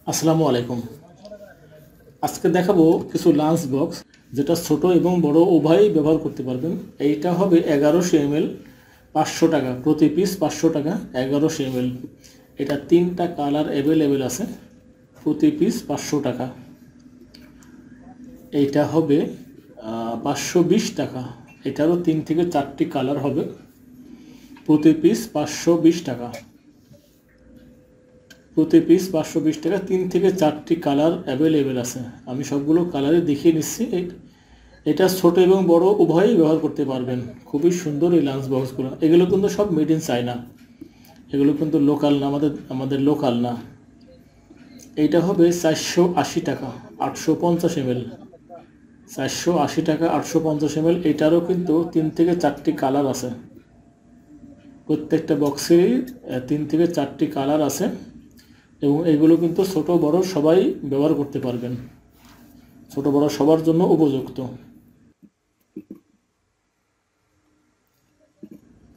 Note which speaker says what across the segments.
Speaker 1: আসসালামু আলাইকুম। আজকে দেখাবো কিছু লাঞ্চ বক্স যেটা ছোট এবং বড় উভয়ই ব্যবহার করতে পারবেন। এইটা হবে 1100 ml, 500 টাকা প্রতি পিস, 500 টাকা 1100 ml। এটা 3টা কালার অ্যাভেলেবেল আছে, প্রতি পিস 500 টাকা। এইটা হবে 520 টাকা। এটারও 3 থেকে 4টি কালার হবে, প্রতি পিস 520 টাকা। প্রতি পিস 520 টাকা, 3 থেকে 4টি কালার অ্যাভেলেবেল আছে। আমি সবগুলো কালারে দেখিয়ে নিচ্ছি। এটা ছোট এবং বড় উভয়ই ব্যবহার করতে পারবেন। খুবই সুন্দর এই লাঞ্চ বক্সগুলো। এগুলো কিন্তু সব মেড ইন চায়না, এগুলো কিন্তু লোকাল না, আমাদের লোকাল না। এইটা হবে 480 টাকা, 850 ml। 480 টাকা, 850 ml। এটারও কিন্তু 3 থেকে 4টি কালার আছে। প্রত্যেকটা বক্সেরই 3 থেকে 4টি কালার আছে এবং এগুলো কিন্তু ছোট বড় সবাই ব্যবহার করতে পারবেন, ছোট বড় সবার জন্য উপযুক্ত।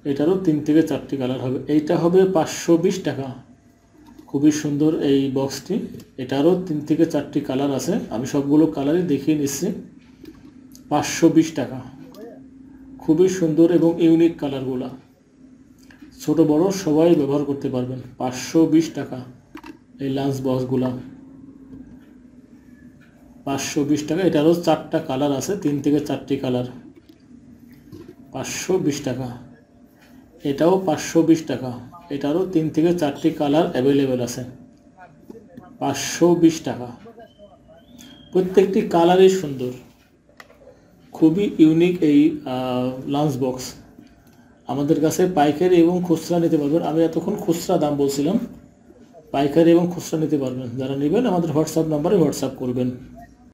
Speaker 1: এটারও 3 থেকে 4টি কালার হবে। এইটা হবে 520 টাকা। খুবই সুন্দর এই বক্সটি। এটারও 3 থেকে 4টি কালার আছে। আমি সবগুলো কালারই দেখিয়ে নিচ্ছি। 520 টাকা। খুবই সুন্দর এবং ইউনিক কালারগুলা, ছোট বড় সবাই ব্যবহার করতে পারবেন। 520 টাকা এই লাঞ্চ বক্সগুলা, 520 টাকা। এটারও 4টা কালার আছে, 3 থেকে 4টি কালার। 520 টাকা। এটাও 520 টাকা। এটারও 3 থেকে 4টি কালার অ্যাভেলেবেল আছে। 520 টাকা। প্রত্যেকটি কালারই সুন্দর, খুবই ইউনিক এই লাঞ্চ বক্স। আমাদের কাছে পাইকারি এবং খুচরা নিতে পারবেন। আমি এতক্ষণ খুচরা দাম বলছিলাম, পাইকারি এবং খুচরা নিতে পারবেন। যারা নেবেন আমাদের হোয়াটসঅ্যাপ নাম্বারে হোয়াটসঅ্যাপ করবেন।